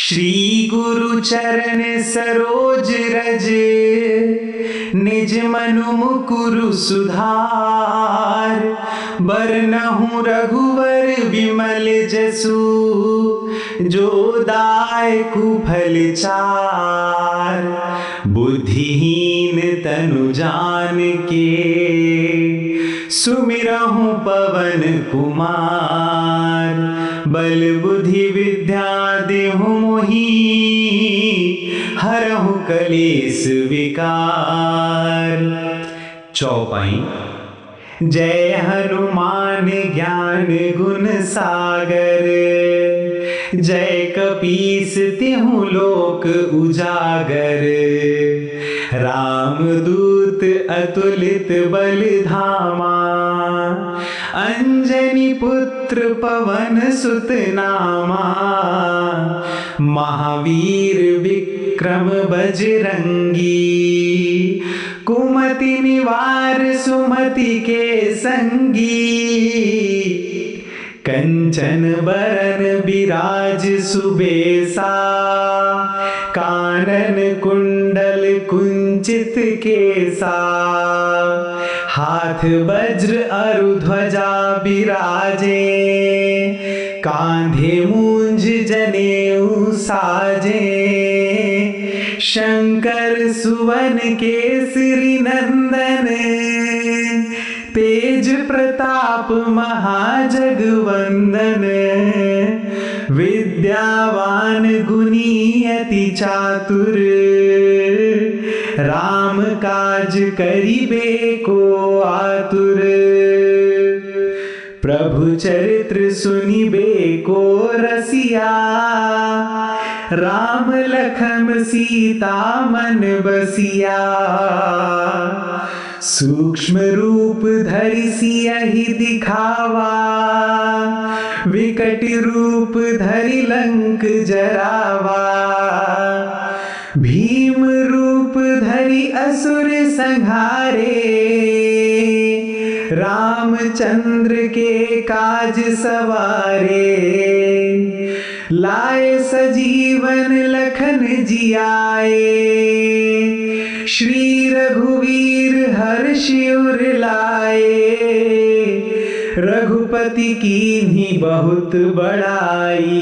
श्री गुरु चरण सरोज रज, निज मनु मुकुरु सुधार। बरनहु रघुवर विमल जसु, जो दायकु फल चार। बुद्धिहीन तनु जान के, सुमिरहु पवन कुमार। बल बुद्धि विद्या देहु मोहि, हरहु कलेस विकार। चौपाई। जय हनुमान ज्ञान गुण सागर, जय कपीस तिहु लोक उजागर। रामदूत अतुलित बल धामा, अंजनी पुत्र पवन सुत नामा। महावीर विक्रम बजरंगी, कुमति निवार सुमति के संगी। कंचन बरन बिराज सुबेसा, कानन कुंडल कुंचित केसा। हाथ वज्र अरु ध्वजा बिराजे, कांधे मूंज जनेऊ साजे। शंकर सुवन केसरी नंदन, तेज प्रताप महाजगवंदन। विद्यावान गुणी अति चातुर, राम काज करिबे को आतुर। प्रभु चरित्र सुनिबे को रसिया, राम लखन सीता मन बसिया। सूक्ष्म रूप धरि सियहि दिखावा, विकट रूप धरि लंक जरावा। भीम रूप धरि असुर संहारे, रामचंद्र के काज सवारे। लाए सजीवन लखन जियाए, श्री रघुवीर हर्षि उर लाए। रघुपति कीन्ही बहुत बड़ाई,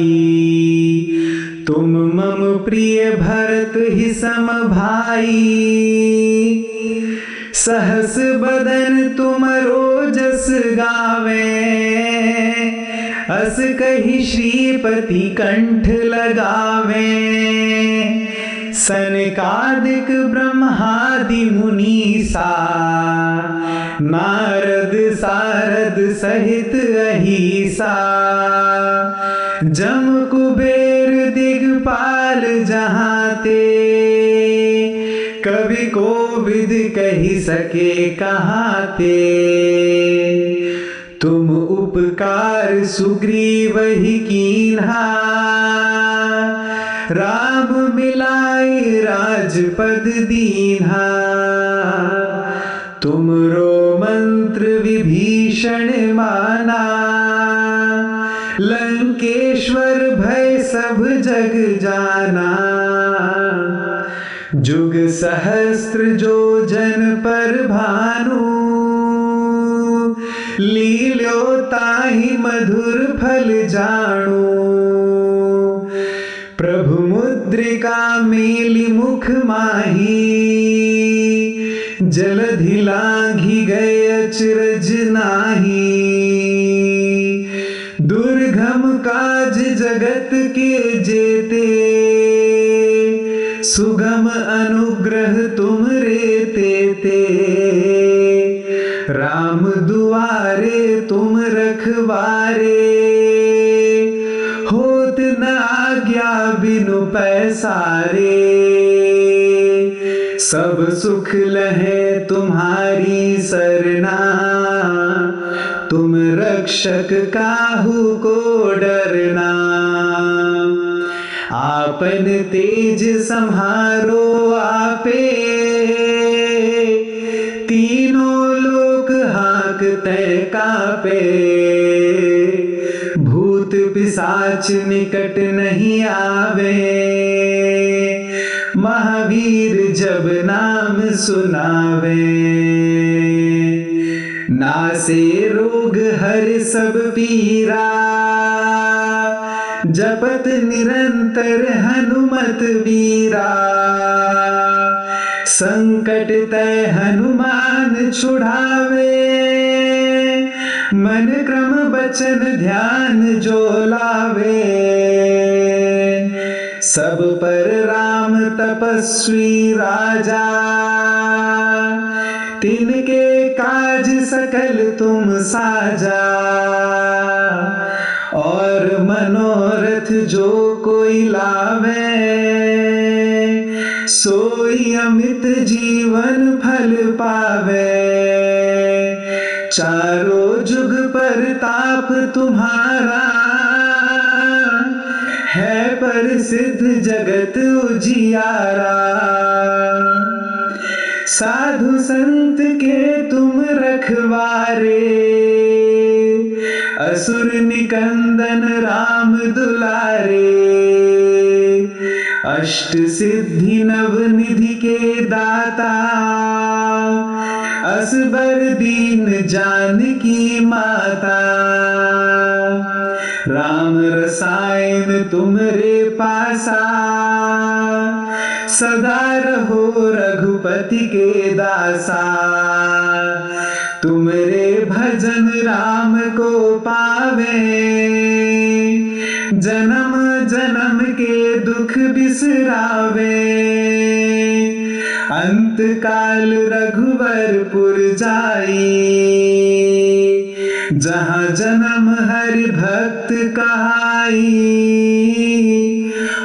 तुम मम प्रिय भरत ही सम भाई। सहस बदन तुमरो जस गावे, अस कहि श्रीपति कंठ लगावे। सनकादिक ब्रह्मादि मुनीसा, नारद सारद सहित अहिसा। जम कुबेर दिगपाल जहाते, कवि कोविद कहि सके कहाते। तुम उपकार सुग्रीव ही कीन्हा, राम मिलाई राजपद दीन्हा। तुमरो मंत्र विभीषण माना, लंकेश्वर भय सब जग जाना। जुग सहस्त्र जो जन पर भानु, लील्यो ताहि मधुर फल जानु। प्रभु मुद्रिका मेलि मुख माही, जलधि लांघि गए अचरज नाही। दुर्गम काज जगत के जेते, सुगम अनुग्रह तुम रे तेते। राम दुआरे तुम रखवारे, होत न आज्ञा बिनु पैसारे। सब सुख लहे तुम्हारी सरना, तुम रक्षक काहू को डरना। आपन तेज सम्हारो आपे, तीनों लोक हांकते कापे। भूत पिशाच निकट नहीं आवे, सुनावे। नासे रोग हर सब पीरा, जपत निरंतर हनुमत वीरा। संकट तय हनुमान छुड़ावे, मन क्रम बचन ध्यान जो लावे। सब पर राम तपस्वी राजा, तिनके काज सकल तुम साजा। और मनोरथ जो कोई लावे, सोई अमित जीवन फल पावे। चारों जुग परताप तुम्हारा, है प्रसिद्ध जगत उजियारा। साधु संत के तुम रखवारे, असुर निकंदन राम दुलारे। अष्ट सिद्धि नव निधि के दाता, असबर दीन जानकी माता। राम रसायन तुमरे पासा, सदा रहो रघुपति के दासा। तुमरे भजन राम को पावे, जन्म जन्म के दुख बिसरावे। अंत काल रघुवरपुर जाई, जहाँ जन्म हरि भक्त कहाई।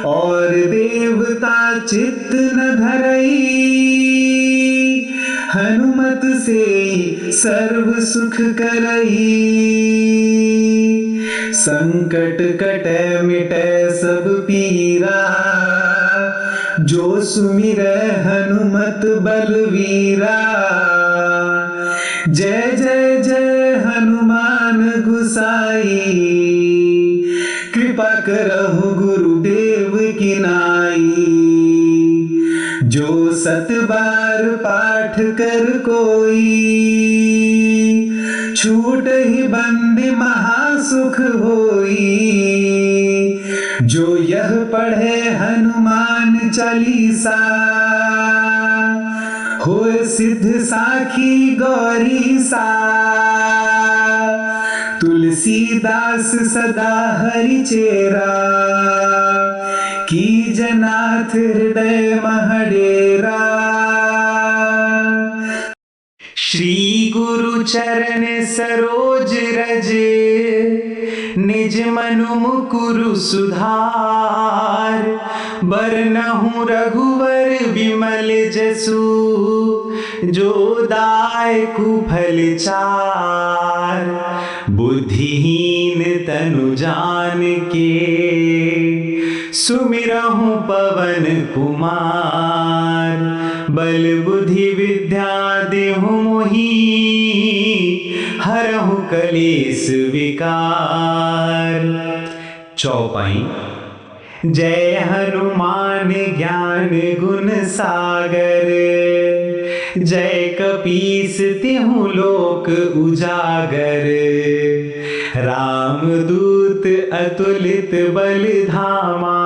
और देवता चित्त न धरई, हनुमत से सर्व सुख करई। संकट कटे मिटे सब पीरा, जो सुमिरै हनुमत बलवीरा। जय जय जय हनुमान गुसाई, कृपा करहु गुरुदेव की नाई। जो सत बार पाठ कर कोई, छूट ही बंदी महासुख होई। जो यह पढ़े हनुमान चालीसा, होए सिद्ध साखी गौरी सा। तुलसीदास सदा हरि चेरा, की जनाथ हृदय महडेरा। श्री गुरु चरण सरोज रज, निज मनु मुकुरु सुधार। बरनहु रघुवर विमल जसु, जो दायकु फल चार। बुद्धिहीन तनु जानिके, सुमिरहु पवन कुमार। बल बुद्धि विद्या देहु मोहि, हरहु कलेस विकार। चौपाई। जय हनुमान ज्ञान गुण सागर, जय कपीस तिहु लोक उजागर। रामदूत अतुलित बल धामा,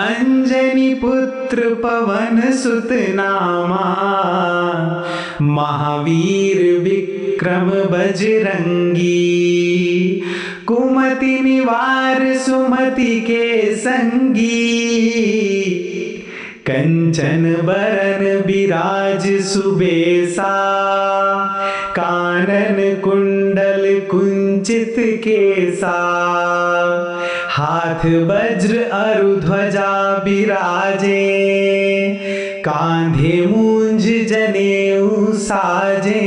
अंजनी पुत्र पवन सुत नामा। महावीर विक्रम बजरंगी, कुमति निवार सुमति के संगी। कंचन बरन बिराज सुबेसा, कानन कुंडल कुंचित केसा। हाथ वज्र अरु ध्वजा बिराजे, कांधे मूंज जनेऊ साजे।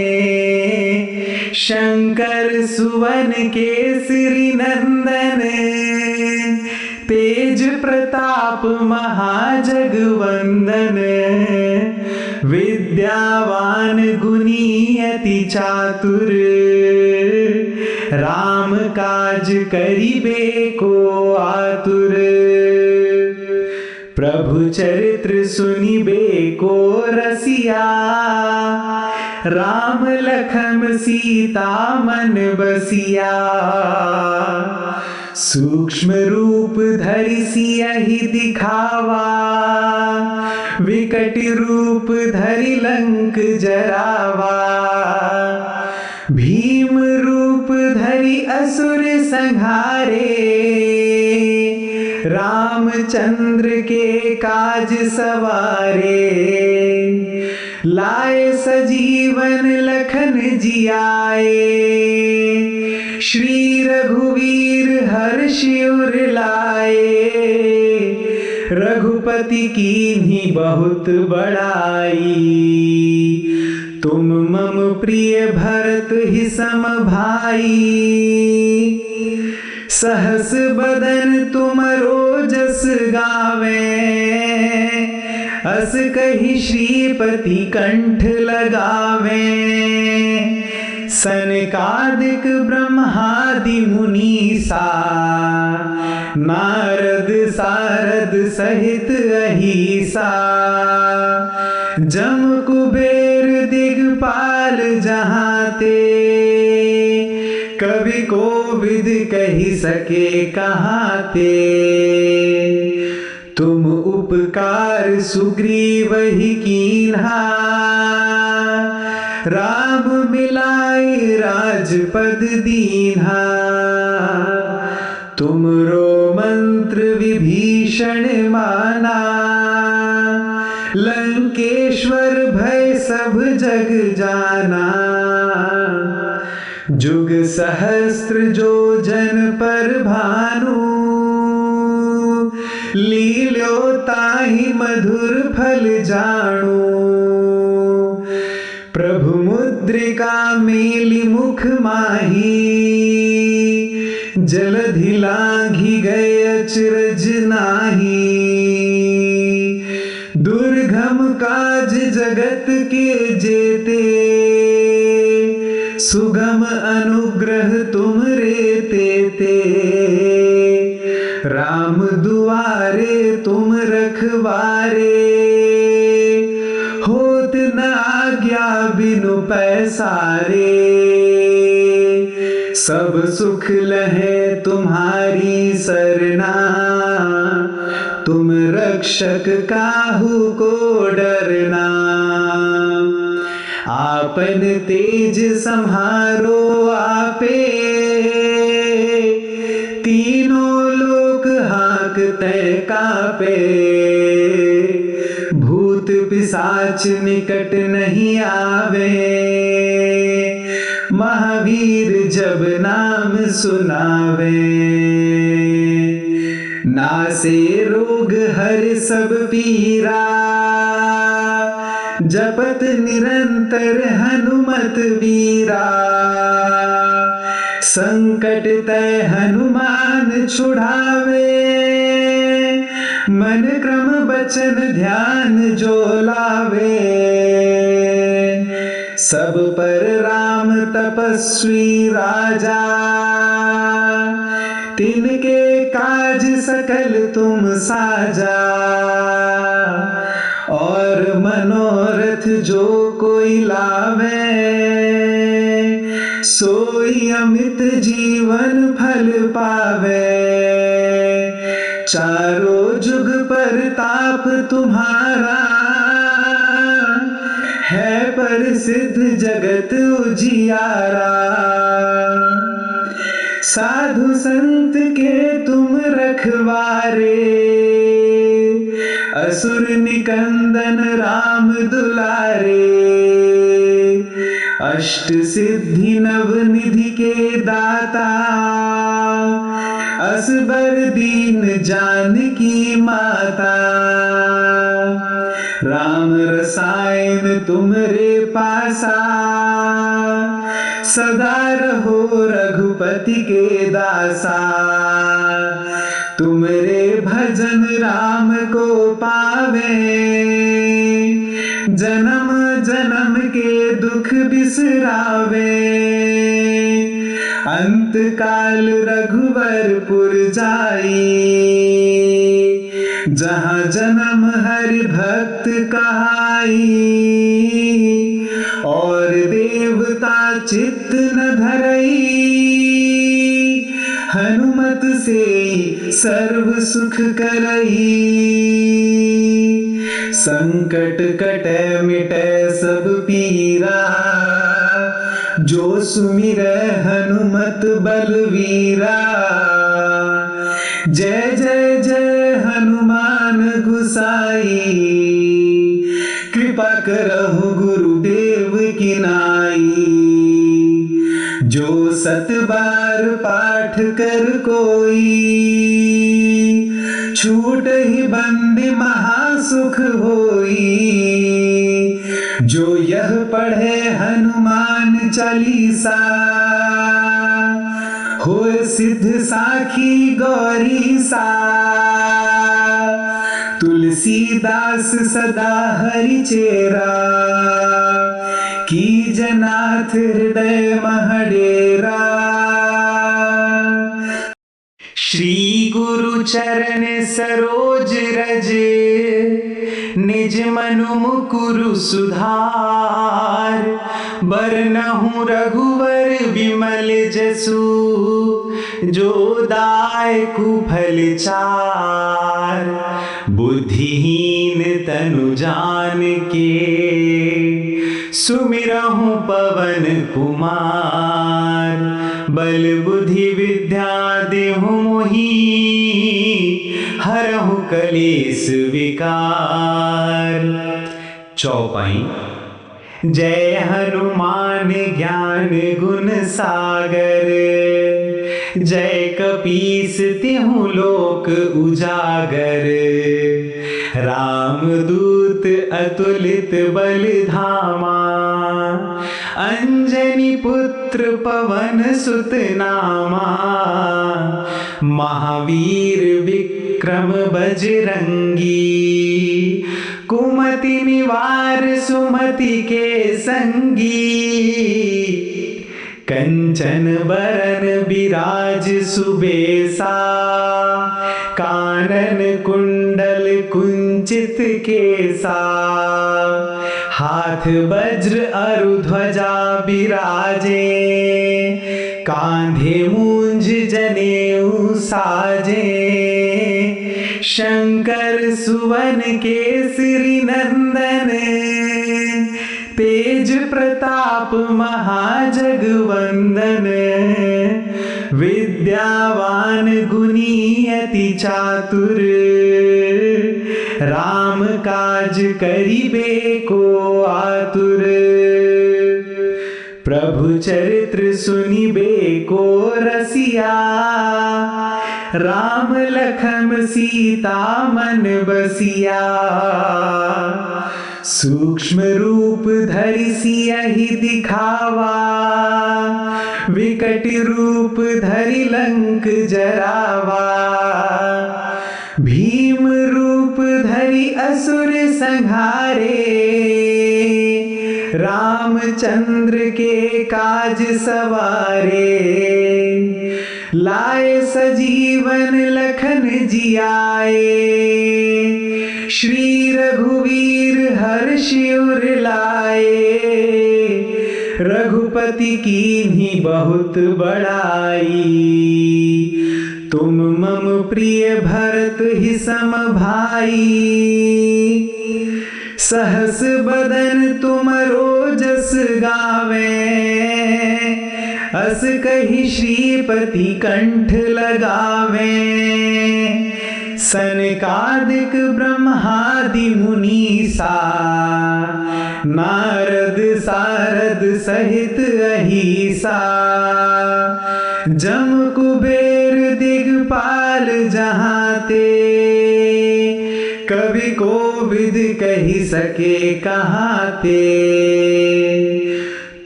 शंकर सुवन केसरी नंदन, तेज प्रताप महाजगवंदन। विद्यावान गुणी अति चातुर, राम काज करिबे को आतुर। प्रभु प्रभु चरित्र सुनिबे को रसिया, राम लखन सीता मन बसिया। सूक्ष्म रूप धरि सियहि दिखावा, विकट रूप धरि लंक जरावा। भीम रूप धरि असुर संहारे, रामचंद्र के काज सवारे। लाए सजीवन लखन जियाए, श्री रघुवीर हर्ष उर लाए। रघुपति कीन्ही बहुत बड़ाई, तुम मम प्रिय भरत ही सम भाई। सहस बदन तुमरो जस गावे, अस कहि श्रीपति कंठ लगावे। सनकादिक ब्रह्मादि मुनीसा, नारद सारद सहित अहिसा। जम कुबेर दिगपाल जहाते, कवि कोविद कही सके कहाते। तुम उपकार सुग्रीव ही कीन्हा, राम मिलाए राजपद दीन्हा। तुमरो मंत्र विभीषण माना, लंकेश्वर भय सब जग जाना। जुग सहस्त्र जो जन पर भानु, लील्यो ताहि मधुर फल जाणु। प्रभु मुद्रिका मेलि मुख माही, जलधि लांघि गए अचरज नाही। दुर्गम काज जगत के जेते, सुगम अनुग्रह तुम रे तेते। राम दुआरे तुम रखवारे, होत न आज्ञा बिनु पैसारे। सब सुख लहे तुम्हारी सरना, तुम रक्षक काहू को डरना। आपन तेज सम्हारो आपे, तीनों लोक हांकते कापे। भूत पिशाच निकट नहीं आवे, महावीर जब नाम सुनावे। नासे रोग हर सब पीरा, जपत निरंतर हनुमत वीरा। संकट तय हनुमान छुड़ावे, मन क्रम बचन ध्यान जो लावे। सब पर राम तपस्वी राजा, तिनके काज सकल तुम साजा। और मनोरथ जो कोई लावे, सोई अमित जीवन फल पावे। चारों जुग परताप तुम्हारा, है प्रसिद्ध जगत उजियारा। साधु संत के तुम रखवारे, असुर निकंदन राम दुलारे। अष्ट सिद्धि नव निधि के दाता, असबर दीन जानकी माता। राम रसायन तुमरे पासा, सदा रहो रघुपति के दासा। तुमरे भजन राम को पावे, जन्म जन्म के दुख बिसरावे। अंत काल रघुवरपुर जाई, जहाँ जन्म हरि भक्त कहाई, और देवता चित्त न धरई। हनुमत से सर्व सुख करई, संकट कटे मिटे सब पीरा। जो सुमिरै हनुमत बलवीरा, जय जय जय हनुमान गुसाई। कृपा करहु गुरुदेव की नाई, जो सत बार पाठ कर कोई। छूट ही बंदी महासुख होई, जो यह पढ़े हनुमान चालीसा। होए सिद्ध साखी गौरी सा, तुलसीदास सदा हरि चेरा। की जनाथ हृदय महडेरा, श्री गुरु चरण सरोज रज। निज मनु मुकुरु सुधार, बरनहु रघुवर विमल जसु। जो दायकु फल चार, बुद्धिहीन तनु जान के। सुमिरहु पवन कुमार, बल बुद्धि विद्या देहु मोहि। हरहु कलेस विकार। चौपाई। जय हनुमान ज्ञान गुण सागर, जय कपीस तिहु लोक उजागर। रामदूत अतुलित बल धामा, अंजनी पुत्र पवन सुत नामा। महावीर विक्रम बजरंगी, कुमति निवार सुमति के संगी। कंचन बरन बिराज सुबेसा, कानन कुंडल कुंचित केसा। हाथ वज्र अरु ध्वजा बिराजे, कांधे मूंज जनेऊ साजे। शंकर सुवन केसरी नंदन, तेज प्रताप महाजगवंदन। विद्यावान गुणी अति चातुर, राम काज करिबे को आतुर। प्रभु चरित्र सुनिबे को रसिया, राम लखन सीता मन बसिया। सूक्ष्म रूप धरि सियहि दिखावा, विकट रूप धरि लंक जरावा। भीम रूप धरि असुर संहारे, रामचंद्र के काज सवारे। लाए सजीवन लखन जियाए, श्री रघुवीर हर्षि उर लाए। रघुपति कीन्ही बहुत बड़ाई, तुम मम प्रिय भरत ही सम भाई। सहस बदन तुमरो जस गावे, अस कही श्रीपति कंठ लगावे। सनकादिक ब्रह्मादि मुनीसा, नारद सारद सहित अहिसा। जम कुबेर दिगपाल जहाते, कवि कोविद कही सके कहाते।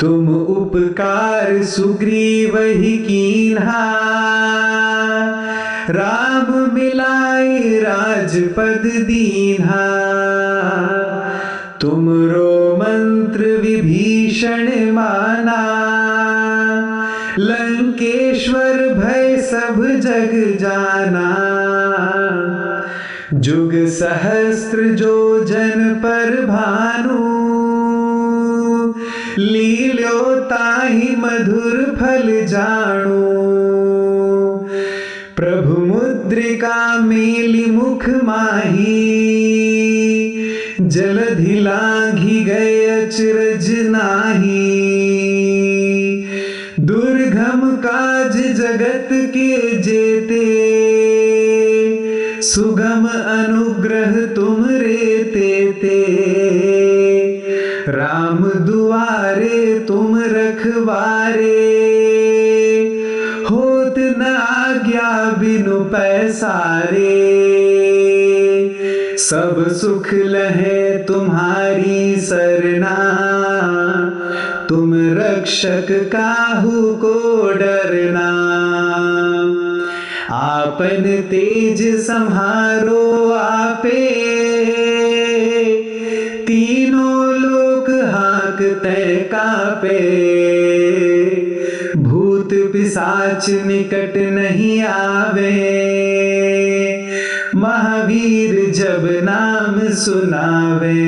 तुम उपकार सुग्रीव ही कीन्हा, राम मिलाई राजपद दीन्हा। तुमरो मंत्र विभीषण माना, लंकेश्वर भय सब जग जाना। जुग सहस्त्र जो जन पर भानु, लील्यो ताहि मधुर फल जाणो। प्रभु मुद्रिका मेली मुख माही, जलधि लांघि गए अचरज नाही। दुर्गम काज जगत के जेते, सुगम अनुग्रह तुम रे तेते। राम दुआरे तुम रखवारे, होत न आज्ञा बिनु पैसारे। सब सुख लहे तुम्हारी सरना, तुम रक्षक काहू को डरना। आपन तेज सम्हारो आपे, तीनों लोक हांकते कापे। भूत पिशाच निकट नहीं आवे, महावीर जब नाम सुनावे।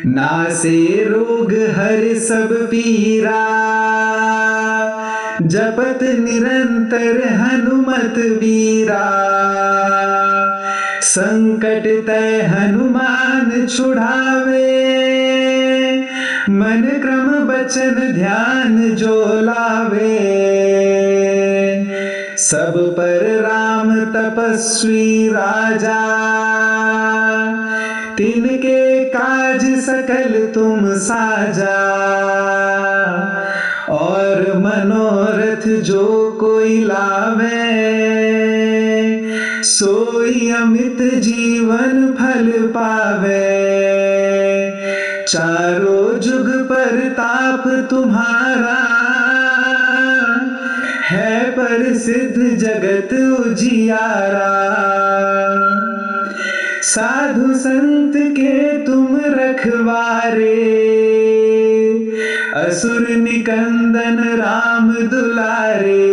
नासे रोग हर सब पीरा, जपत निरंतर हनुमत वीरा। संकट तय हनुमान छुड़ावे, मन क्रम बचन ध्यान जो लावे। सब पर राम तपस्वी राजा, तिनके काज सकल तुम साजा। और मनोरथ जो कोई लावे, सोई अमित जीवन फल पावे। चारों जुग परताप तुम्हारा, है प्रसिद्ध जगत उजियारा। साधु संत के तुम रखवारे, असुर निकंदन राम दुलारे।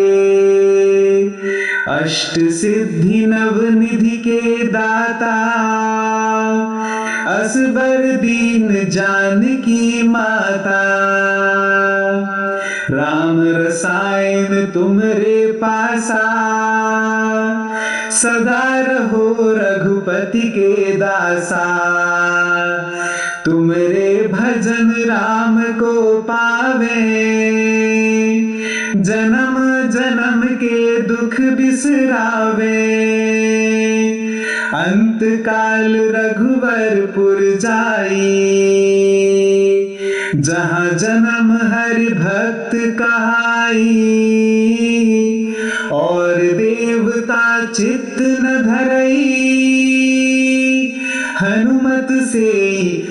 अष्ट सिद्धि नव निधि के दाता, असबर दीन जानकी माता। राम रसायन तुमरे पासा, सदा रहो रघुपति के दासा। तुमरे भजन राम को पावे, जन्म जन्म के दुख बिसरावे। अंत काल रघुवरपुर जाई, जहाँ जन्म हरि भक्त कहाई। और देवता चित्त न धरई, हनुमत से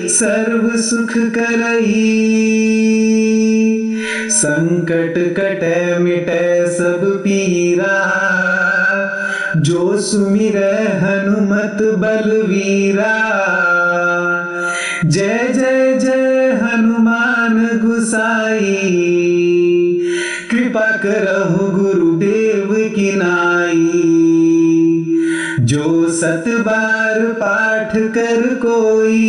सर्व सुख करई। संकट कटे मिटे सब पीरा, जो सुमिरै हनुमत बलवीरा। जय जय जय हनुमान गुसाई, कृपा करहु गुरुदेव की नाई। जो सत बार पाठ कर कोई,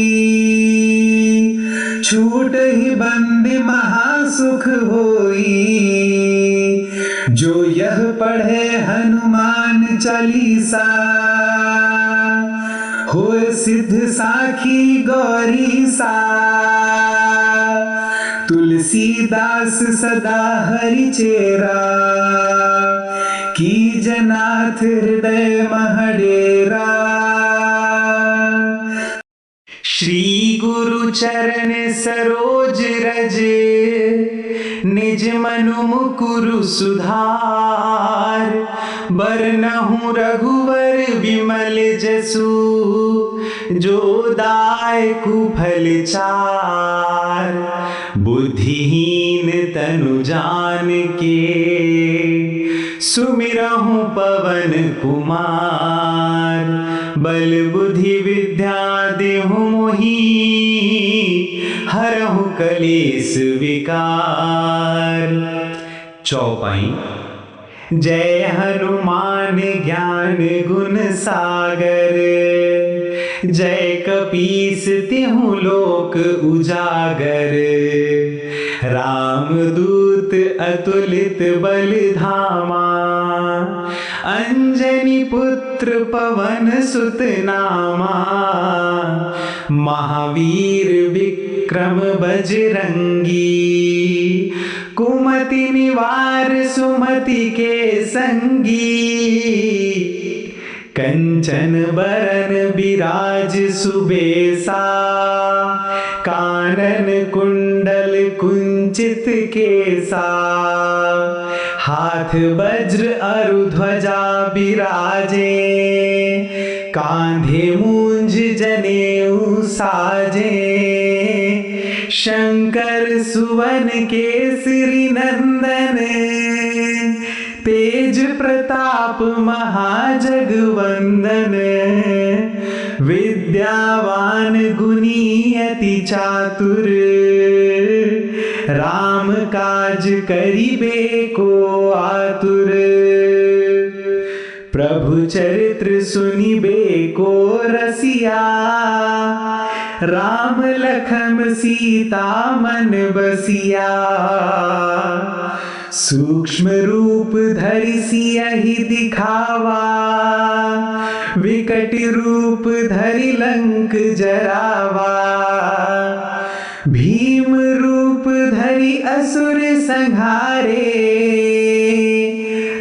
छूट ही बंदी महासुख होई। जो यह पढ़े हनुमान चालीसा, होए सिद्ध साखी गौरी सा। तुलसीदास सदा हरि चेरा, की जनाथ हृदय महडेरा। श्री गुरु चरण सरोज रज, निज मनु मुकुरु सुधार। बरनहु रघुवर विमल जसु, जो दायकु फल चार। बुद्धिहीन तनु जानिके, सुमिरहु पवन कुमार। बल बुद्धि विद्या देहु मोहि, हरहु कलेस विकार। चौपाई। जय हनुमान ज्ञान गुण सागर, जय कपीस तिहु लोक उजागर। रामदूत अतुलित बल धामा, अंजनी पुत्र पवन सुत नामा। महावीर विक्रम बजरंगी, कुमति निवार सुमति के संगी। कंचन बरन बिराज सुबेसा, कानन कुंडल कुंचित केसा। हाथ वज्र अरु ध्वजा बिराजे, कांधे मूंज जनेऊ साजे। शंकर सुवन केसरी नंदन, तेज प्रताप महाजगवंदन। विद्यावान गुणी अति चातुर, राम काज करिबे को आतुर। प्रभु चरित्र सुनिबे को रसिया, राम लखन सीता मन बसिया। सूक्ष्म रूप धरि सियहि दिखावा, विकट रूप धरि लंक जरावा। भीम रूप धरि असुर संहारे,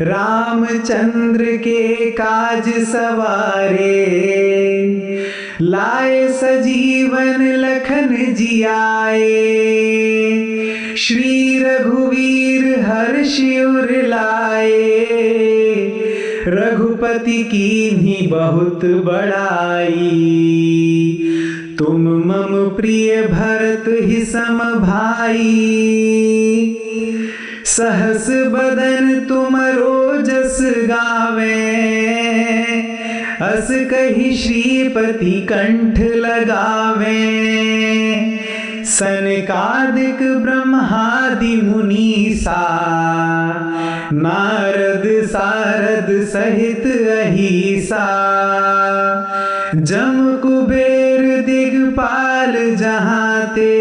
रामचंद्र के काज सवारे। लाए सजीवन लखन जियाए, श्री रघुवीर हर्षि उर लाए। रघुपति कीन्ही बहुत बड़ाई, तुम मम प्रिय भरत ही सम भाई। सहस बदन तुमरो जस गावे, अस कहि श्रीपति कंठ लगावे। सनकादिक ब्रह्मादि मुनीसा, नारद सारद सहित अहिसा। जम कुबेर दिगपाल जहाते,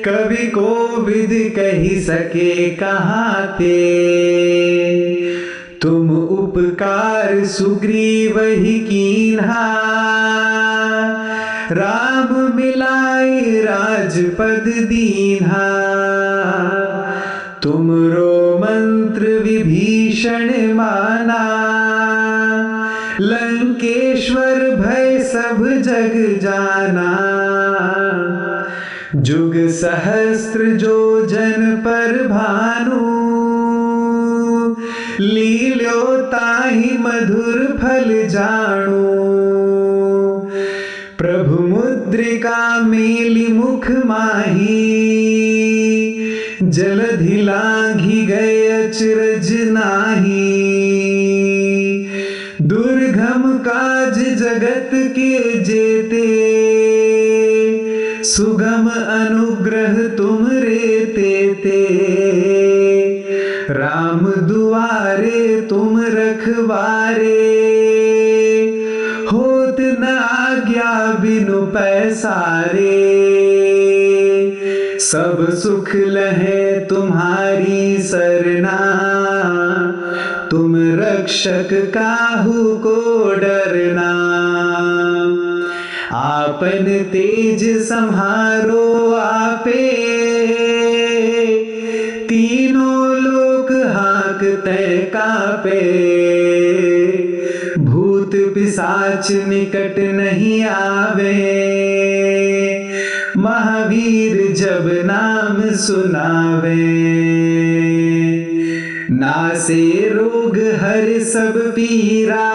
कवि कोविद कहि सके कहाते। तुम उपकार सुग्रीव ही कीन्हा, राम मिलाई राजपद दीन्हा। तुमरो मंत्र विभीषण माना, लंकेश्वर भय सब जग जाना। जुग सहस्त्र जो जन पर भानु, लील्यो ताहि मधुर फल जानु। प्रभु मुद्रिका मेलि मुख माही, जलधि लांघि गए अचरज नाही। दुर्गम काज जगत के जेते, सुगम अनुग्रह तुम रे तेते। राम दुआरे तुम रखवारे, होत न आज्ञा बिनु पैसारे। सब सुख लहे तुम्हारी सरना, तुम रक्षक काहू को डरना। आपन तेज संहारो आपे, तीनों लोक हांकते कापे। भूत पिशाच निकट नहीं आवे, महावीर जब नाम सुनावे। नासे रोग हर सब पीरा,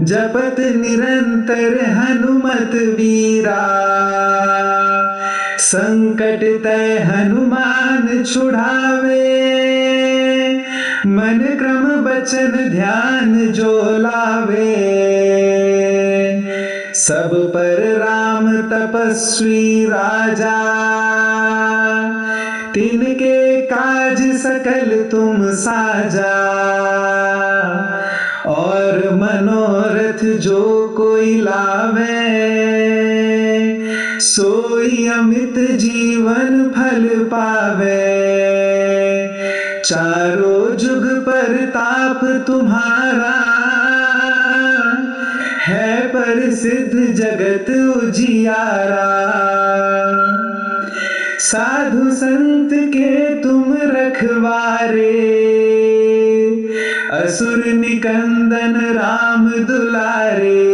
जपत निरंतर हनुमत वीरा। संकट तय हनुमान छुड़ावे, मन क्रम बचन ध्यान जो लावे। सब पर राम तपस्वी राजा, तिनके काज सकल तुम साजा, और मनोरथ जो कोई लावे, सोई अमित जीवन फल पावे। चारों जुग परताप तुम्हारा, है प्रसिद्ध जगत उजियारा। साधु संत के तुम रखवारे, असुर निकंदन राम दुलारे।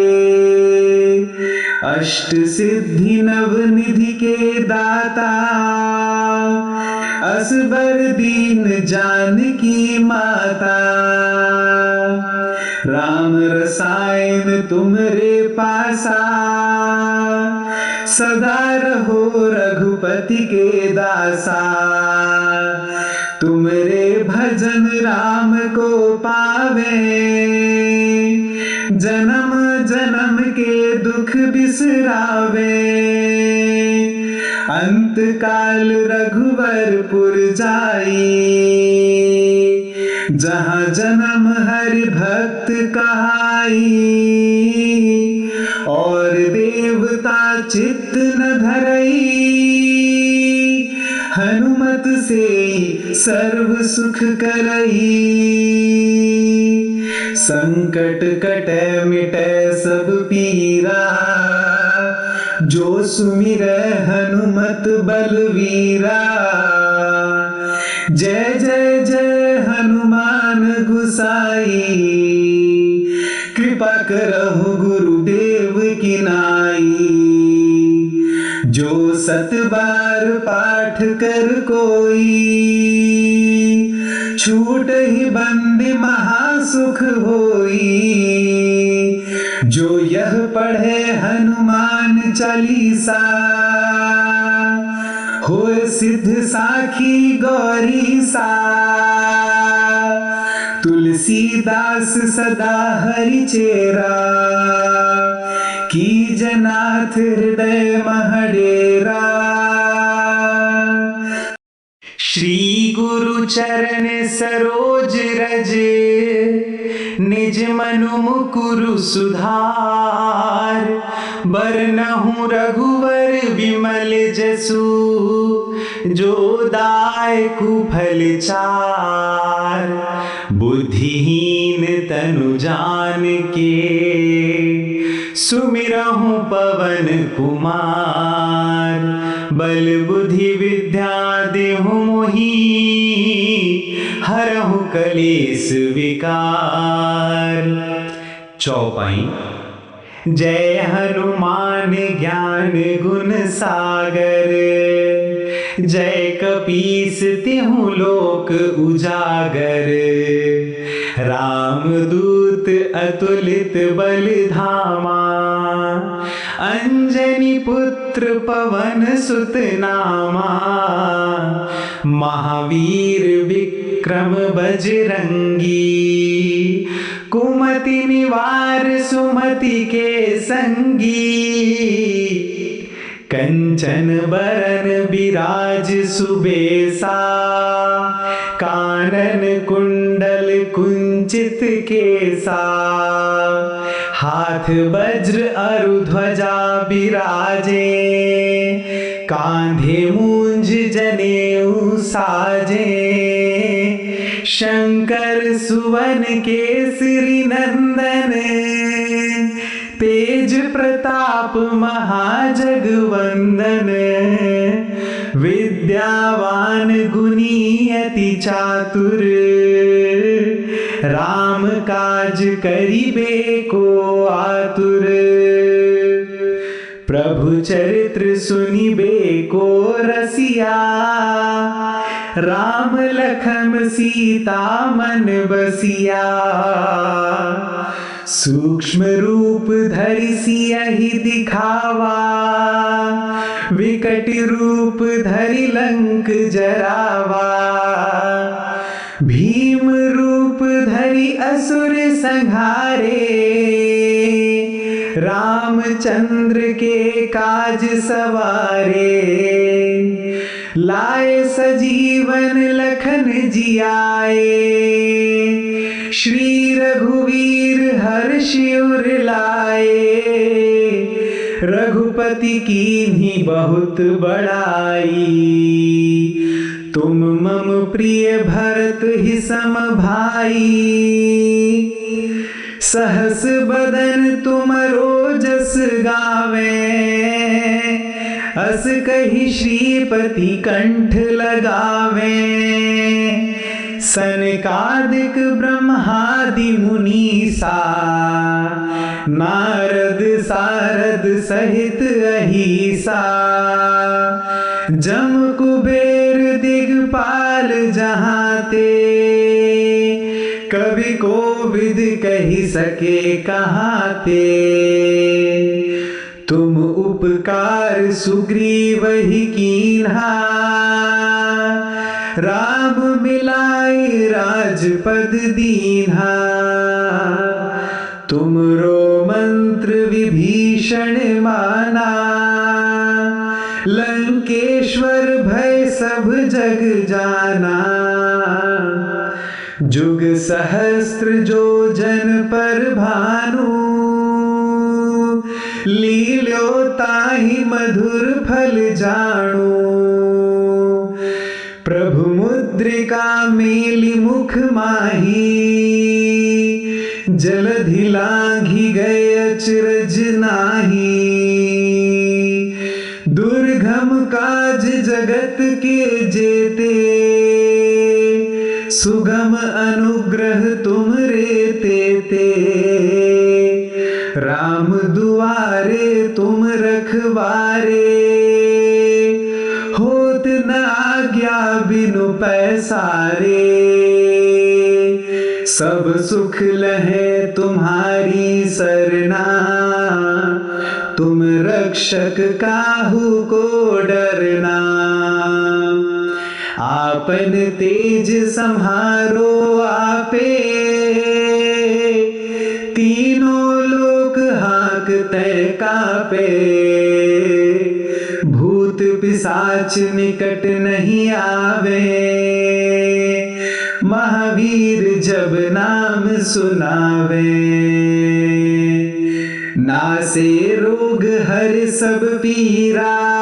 अष्ट सिद्धि नव निधि के दाता, असबर दीन जानकी माता। राम रसायन तुमरे पासा, सदा रहो रघुपति के दासा। तुमरे भजन राम को पावे, जन्म जन्म के दुख बिसरावे। अंत काल रघुवरपुर जाई, जहाँ जन्म हरि भक्त कहाई। और देवता चित्त न धरई, हनुमत से सर्व सुख करई। संकट कटे मिटे सब पीरा, जो सुमिरै हनुमत बलवीरा। जय जय जय हनुमान गुसाई, कृपा करहु गुरुदेव की नाई। जो सत बार पाठ कर कोई, छूट ही बंदी महासुख होई। जो यह पढ़े हनुमान चालीसा, होए सिद्ध साखी गौरी सा। तुलसीदास सदा हरि चेरा, की जनाथ हृदय महडेरा। श्री गुरु चरण सरोज रज, निज मनु मुकुरु सुधार। बरनहु रघुवर विमल जसु, जो दायकु फल चार। बुद्धिहीन तनु जानिके, सुमिरहु पवन कुमार। बल बुद्धि विद्या देहु मोहि, हरहु कलेस विकार। चौपाई। जय हनुमान ज्ञान गुण सागर, जय कपीस तिहु लोक उजागर। रामदूत अतुलित बल धामा, अंजनी पुत्र पवन सुत नामा। महावीर विक्रम बजरंगी, कुमति निवार सुमति के संगी। कंचन बरन बिराज सुबेसा, कानन कुंडल कुंचित केसा। हाथ वज्र अरु ध्वजा बिराजे, कांधे मूंज जनेऊ साजे। शंकर सुवन केसरी नंदन, तेज प्रताप महाजगवंदन। विद्यावान गुणी अति चातुर, राम काज करिबे को आतुर। प्रभु चरित्र सुनिबे को रसिया, राम लखन सीता मन बसिया। सूक्ष्म रूप धरि सियहि दिखावा, विकट रूप धरि लंक जरावा। भीम रूप धरि असुर संहारे, रामचंद्र के काज सवारे। लाए सजीवन लखन जियाए। श्री रघुवीर हर्ष उर लाए। रघुपति कीन्ही बहुत बड़ाई। तुम मम प्रिय भरत ही सम भाई। सहस बदन तुम रोजस गावे। अस कही श्रीपति कंठ लगावे। सनकादिक ब्रह्मादि मुनीसा। नारद सारद सहित अहिसा। जम कुबेर दिगपाल जहाते। कवि कोविद कही सके कहाते। तुम उपकार सुग्रीव ही कीन्हा। राम मिलाई राजपद दीन्हा। तुमरो मंत्र विभीषण माना। लंकेश्वर भय सब जग जाना। जुग सहस्त्र जो जन पर भानु। लील्यो ताहि मधुर फल जाणु। प्रभु मुद्रिका मेलि मुख माही। जलधि लांघि गए अचरज नाही। दुर्गम काज जगत के जेते। सुगम अनुग्रह तुम रे तेते। राम दुआरे तुम रखवारे। होत न आज्ञा बिनु पैसारे। सब सुख लहे तुम्हारी सरना। तुम रक्षक काहू को डरना। आपन तेज सम्हारो आपे। तीनों लोक हांकते कापे। भूत पिशाच निकट नहीं आवे। महावीर जब नाम सुनावे। नासे रोग हर सब पीरा।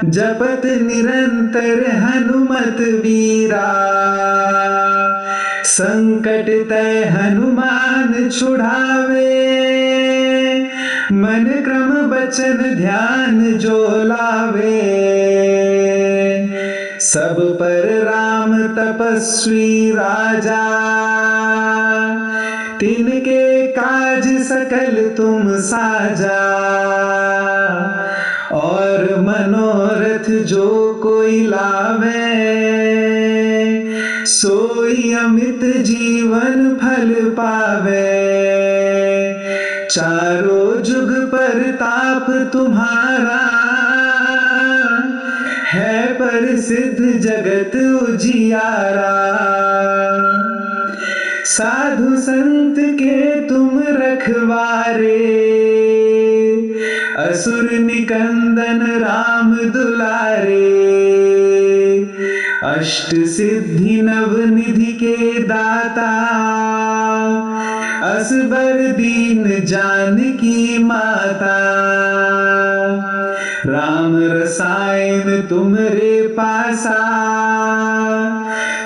जपत निरंतर हनुमत वीरा। संकट तय हनुमान छुड़ावे। मन क्रम बचन ध्यान जो लावे। सब पर राम तपस्वी राजा। तिनके काज सकल तुम साजा। और मनोरथ जो कोई लावे। सोई अमित जीवन फल पावे। चारों जुग परताप तुम्हारा। है प्रसिद्ध जगत उजियारा। साधु संत के तुम रखवारे। असुर निकंदन राम दुलारे। अष्ट सिद्धि नव निधि के दाता। असबर दीन जानकी माता। राम रसायन तुमरे पासा।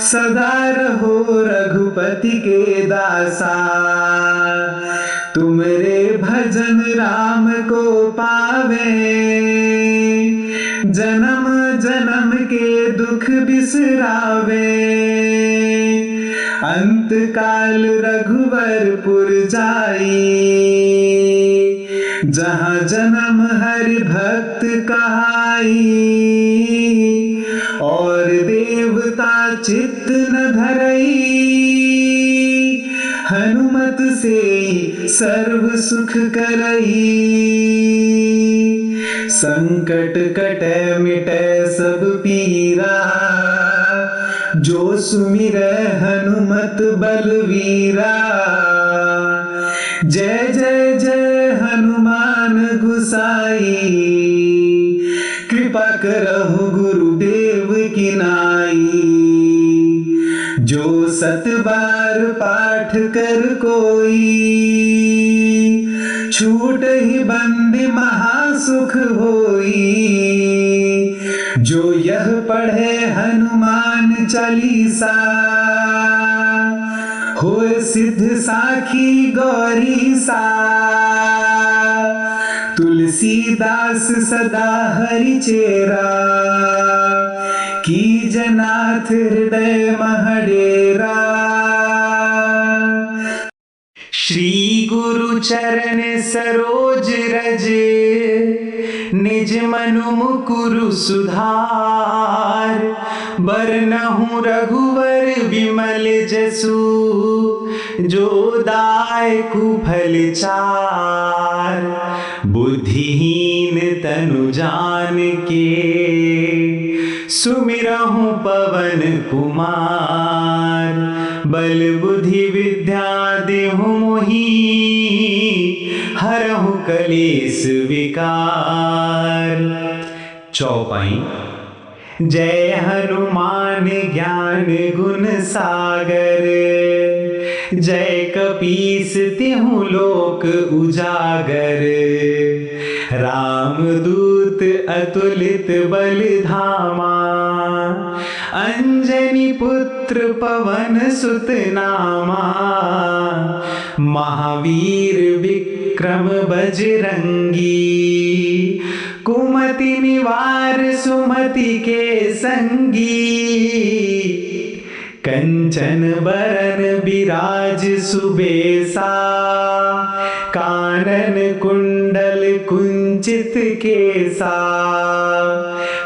सदा रहो रघुपति के दासा। तुमरे भजन राम को पावे। जन्म जन्म के दुख बिसरावे। अंत काल रघुवरपुर जाई। जहाँ जन्म हरि भक्त कहाई। और देवता चित्त न धरई। हनुमत से सर्व सुख करई। संकट कटे मिटे सब पीरा। जो सुमिरै हनुमत बलवीरा। जय जय जय हनुमान गुसाई। कृपा करहु सत बार पाठ कर कोई, छूट ही बंद महासुख होई। जो यह पढ़े हनुमान चालीसा, होए सिद्ध साखी गौरी सा। तुलसीदास सदा हरि चेरा, की जनाथ हृदय महडेरा। श्री गुरु चरण सरोज रज, निज मनु मुकुरु सुधार। बरनहु रघुवर विमल जसु, जो दायकु फल चार। बुद्धिहीन तनु जान के, सुमिरहु पवन कुमार। बल बुद्धि विद्या देहु मोहि, हरहु कलेस विकार। चौपाई। जय हनुमान ज्ञान गुण सागर, जय कपीस तिहु लोक उजागर। रामदूत अतुलित बल धामा, अंजनी पुत्र पवन सुत नामा। महावीर विक्रम बजरंगी, कुमति निवार सुमति के संगी। कंचन बरन बिराज सुबेसा, कानन कुंडल कुंचित केसा।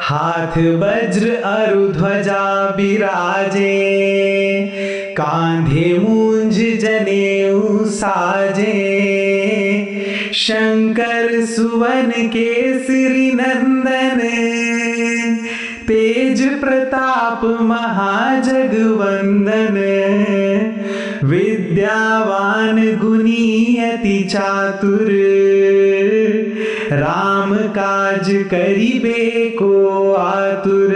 हाथ वज्र अरु ध्वजा बिराजे, कांधे मूंज जनेऊ साजे। शंकर सुवन केसरी नंदन, तेज प्रताप महाजगवंदन। विद्यावान गुणी अति चातुर, राम काज करिबे को आतुर।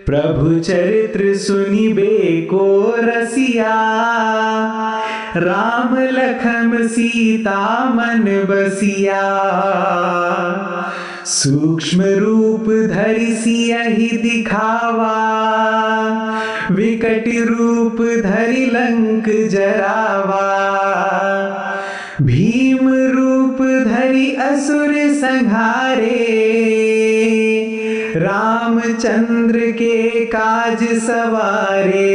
प्रभु चरित्र सुनिबे को रसिया, राम लखन सीता मन बसिया। सूक्ष्म रूप धरि सियहि दिखावा, विकट रूप धरि लंक जरावा। भीम रूप धरि असुर संहारे, रामचंद्र के काज सवारे।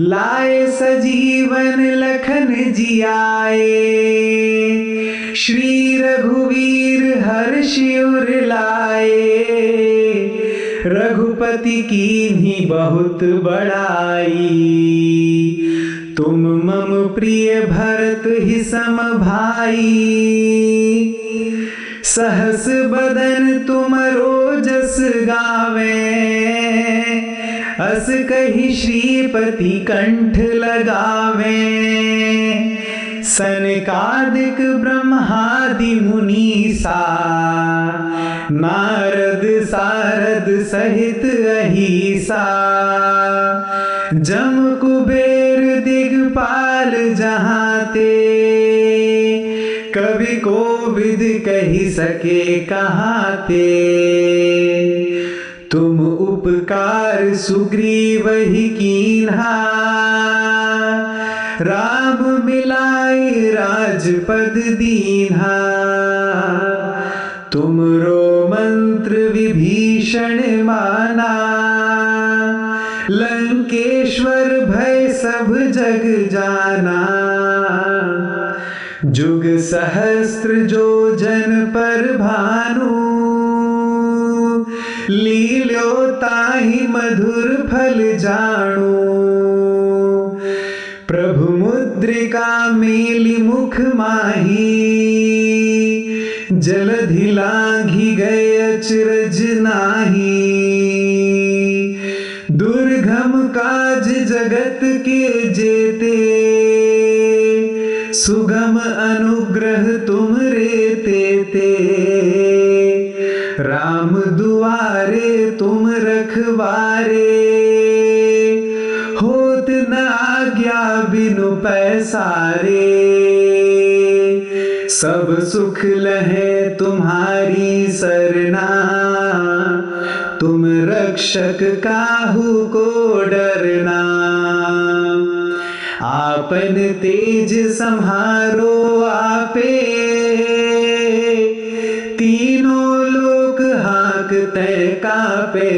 लाए सजीवन लखन जियाए, श्री रघुवीर हर्षि उर लाए। रघुपति कीन्ही बहुत बड़ाई, तुम मम प्रिय भरत ही सम भाई। सहस बदन तुमरो जस गावे, अस कहि श्रीपति कंठ लगावे। सनकादिक ब्रह्मादि मुनीसा, नारद सारद सहित अहिसा। जम कुबेर दिगपाल जहाते, कवि कोविद कहि सके कहाते। तुम उपकार सुग्रीव ही कीन्हा, राम मिलाए राजपद दीन्हा। तुमरो मंत्र विभीषण माना, लंकेश्वर भय सब जग जाना। जुग सहस्त्र जो जन पर भानु, लील्यो ताहि मधुर फल जानु। प्रभु मुद्रिका मेलि मुख माही, जलधि लांघि गए अचरज नाही। दुर्गम काज जगत के जेते, सुगम अनुग्रह तुम रे तेते। राम दुआरे तुम रखवारे, पैसारे, सब सुख लहे तुम्हारी सरना, तुम रक्षक काहू को डरना। आपन तेज संहारो आपे, तीनों लोक हांकते कापे।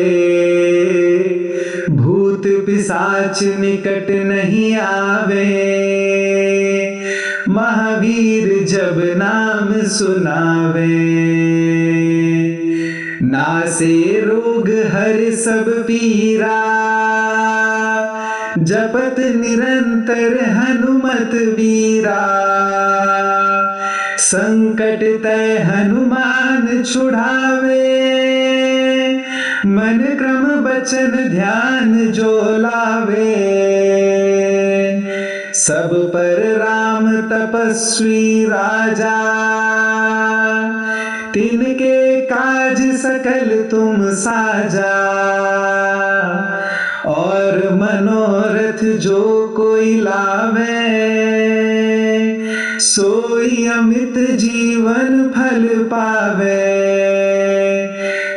भूत पिशाच निकट नहीं आवे, महावीर जब नाम सुनावे। नासे रोग हर सब पीरा, जपत निरंतर हनुमत वीरा। संकट तय हनुमान छुड़ावे, मन क्रम बचन ध्यान जो लावे। सब पर राम तपस्वी राजा, तिनके काज सकल तुम साजा। और मनोरथ जो कोई लावे, सोई अमित जीवन फल पावे।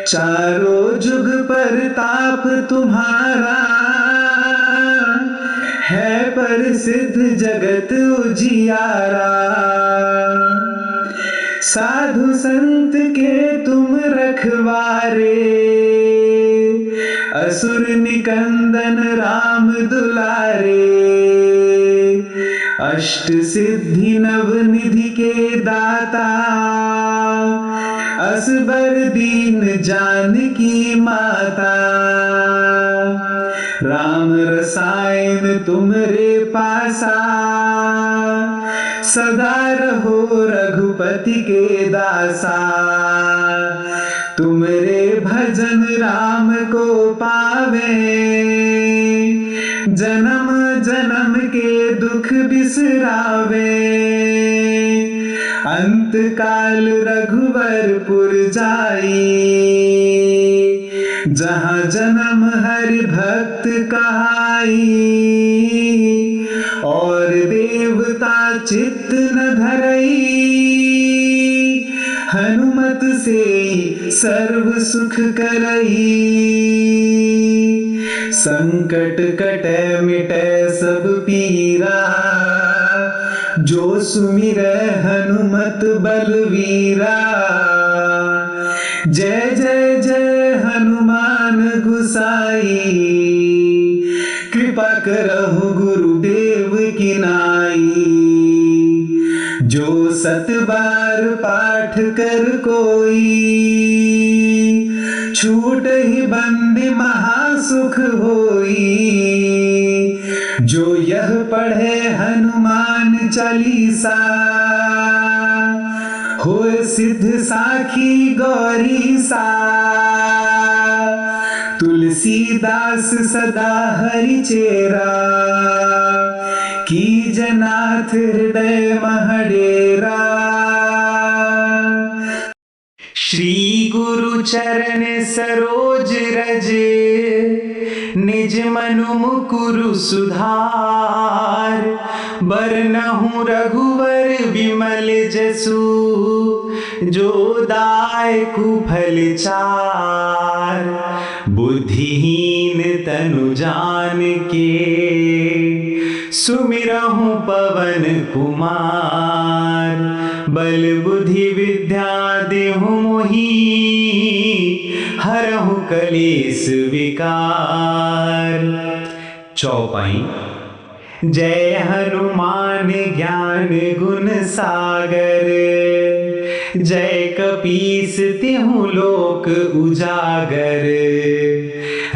चारों जुग पर ताप तुम्हारा, है प्रसिद्ध जगत उजियारा। साधु संत के तुम रखवारे, असुर निकंदन राम दुलारे। अष्ट सिद्धि नव निधि के दाता, असबर दीन जानकी माता। राम रसायन तुमरे पासा, सदा रहो रघुपति के दासा। तुमरे भजन राम को पावे, जन्म जन्म के दुख बिसरावे। अंत काल रघुवरपुर जाई, जहाँ जन्म हरि भक्त कहाई। और देवता चित्त न धरई, हनुमत से सर्व सुख करई। संकट कटे मिटे सब पीरा, जो सुमिरै हनुमत बलवीरा। जय जय जय हनुमान गुसाई, कृपा करहु गुरुदेव की नाई। जो सत बार पाठ कर कोई, छूट ही बंदी महासुख होई। जो यह पढ़े हनुमान चालीसा, होए सिद्ध साखी गौरी सा। तुलसीदास सदा हरि चेरा, की जनाथ हृदय महडेरा। श्री गुरु चरण सरोज रज, निज मनु मुकुरु सुधार। बरनहु रघुवर विमल जसु, जो दायकु फल चार। बुद्धिहीन तनु जान के, सुमिरहु पवन कुमार। बल बुद्धि विद्या देहु मोहि, हरहु कलेस विकार। चौपाई। जय हनुमान ज्ञान गुण सागर, जय कपीस तिहु लोक उजागर।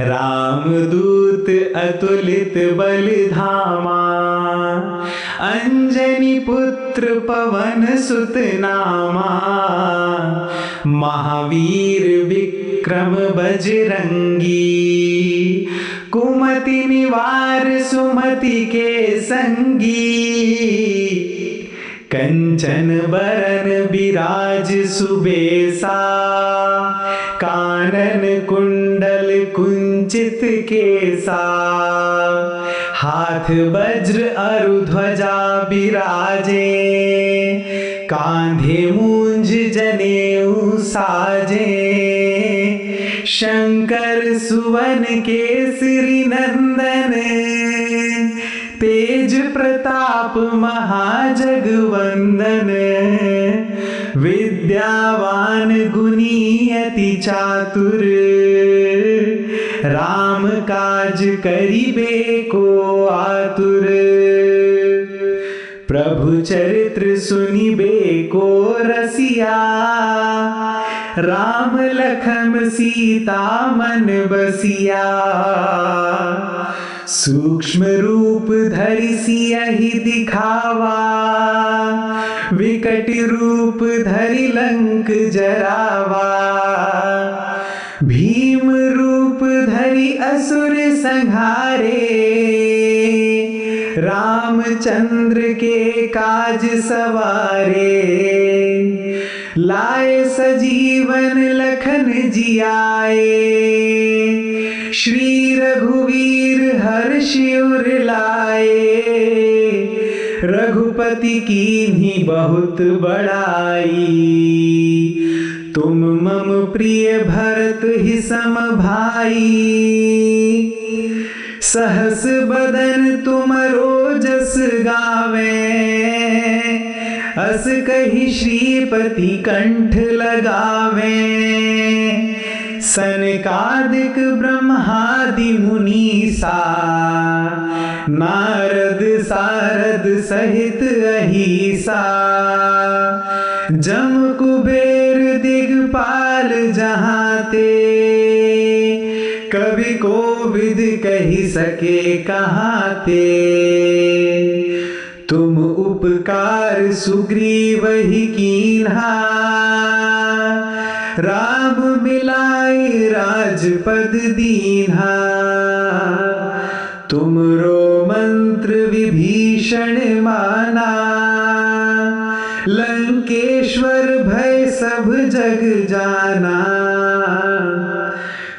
रामदूत अतुलित बल धामा, अंजनी पुत्र पवन सुत नामा। महावीर विक्रम बजरंगी, कुमति निवार सुमति के संगी। कंचन बरन बिराज सुबेसा, कानन कुंडल कुंचित केसा। हाथ वज्र अरु ध्वजा बिराजे, कांधे मूंज जनेऊ साजे। शंकर सुवन केसरी नंदन, तेज प्रताप महाजगवंदन। विद्यावान गुणी अति चातुर, राम काज करिबे को आतुर। प्रभु चरित्र सुनिबे को रसिया, राम लखन सीता मन बसिया। सूक्ष्म रूप धरि सियहि दिखावा, विकट रूप धरि लंक जरावा। भीम रूप धरि असुर संहारे, रामचंद्र के काज सवारे। लाए सजीवन लखन जियाए, श्री रघुवीर हर्षि उर लाए। रघुपति कीन्ही बहुत बड़ाई, तुम मम प्रिय भरत ही सम भाई। सहस बदन तुमरो जस गावे, अस कहि श्रीपति कंठ लगावे। सनकादिक ब्रह्मादि मुनीसा, नारद सारद सहित अहिसा। जम कुबेर दिगपाल जहाते, कवि कोविद कहि सके कहाते। तुम उपकार सुग्रीव ही कीन्हा, राम मिलाए राजपद दीन्हा। तुमरो मंत्र विभीषण माना, लंकेश्वर भय सब जग जाना।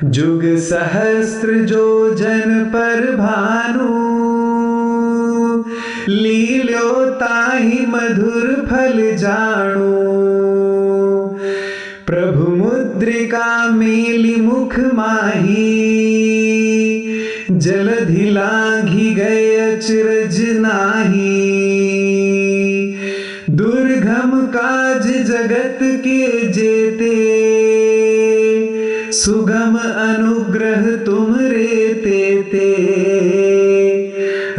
जुग सहस्त्र जो जन पर भानु, लील्यो ताहि मधुर फल जाणु। प्रभु मुद्रिका मेलि मुख माही, जलधि लांघि गए अचरज नाही। दुर्गम काज जगत के जेते, सुगम अनुग्रह तुम रे तेते।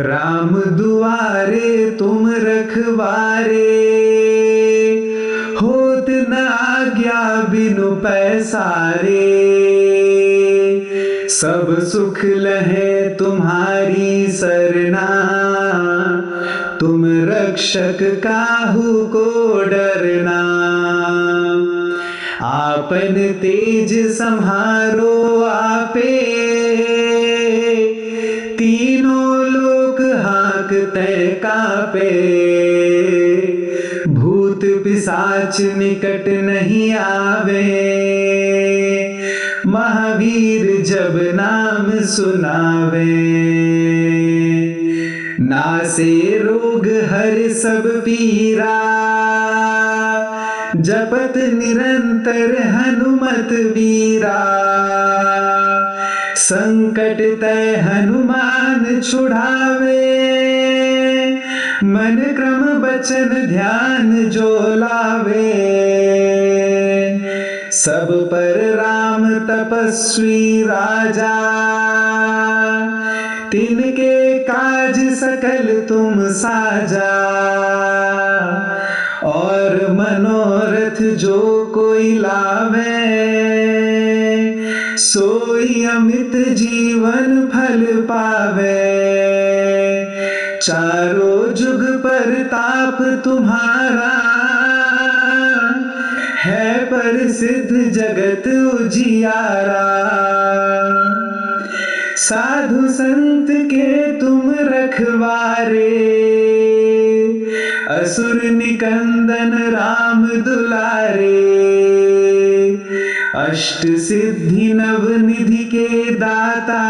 राम दुआरे तुम रखवारे, होत न आज्ञा बिनु पैसारे। सब सुख लहे तुम्हारी सरना, तुम रक्षक काहू को डरना। आपन तेज सम्हारो आपे, तीनों लोक हांकते कापे। भूत पिशाच निकट नहीं आवे, महावीर जब नाम सुनावे। नासे रोग हर सब पीरा, जपत निरंतर हनुमत वीरा। संकट तय हनुमान छुड़ावे, मन क्रम बचन ध्यान जो लावे। सब पर राम तपस्वी राजा, तिनके काज सकल तुम साजा। और मनोरथ जो कोई लावे, सोई अमित जीवन फल पावे। चारों जुग पर ताप तुम्हारा, है प्रसिद्ध जगत उजियारा। साधु संत के तुम रखवारे, असुर निकंदन राम दुलारे। अष्ट सिद्धि नव निधि के दाता,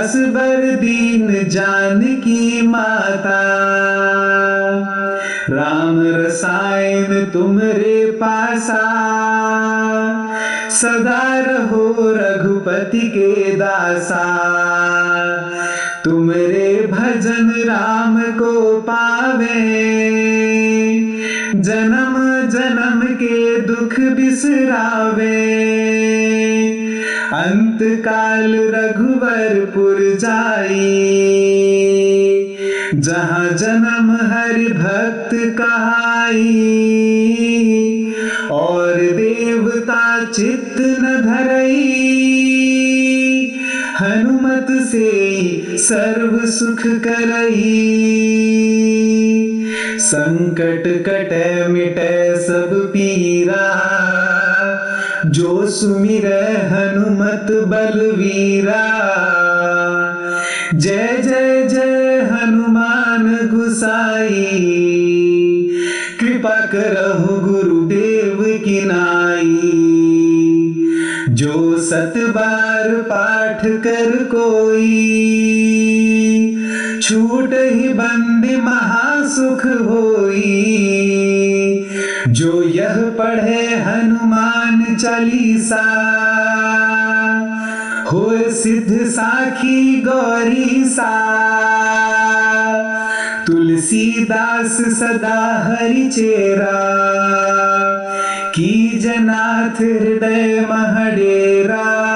असबर दीन जानकी माता। राम रसायन तुमरे पासा, सदा रहो रघुपति के दासा। तुमरे भजन राम को पावे, जन्म जन्म के दुख बिसरावे। अंत काल रघुवरपुर जाई, जहाँ जन्म हरि भक्त कहाई। और देवता चित्त न धरई, हनुमत से सर्व सुख करई। संकट कटे मिटे सब पीरा, जो सुमिरै हनुमत बलवीरा। जय जय जय हनुमान गुसाई, कृपा करहु गुरुदेव की नाई। जो सत बार पाठ कर कोई, छूट ही बंदी महासुख होई। जो यह पढ़े हनुमान चालीसा, होए सिद्ध साखी गौरी सा। तुलसीदास सदा हरि चेरा, कीजनाथ हृदय महडेरा।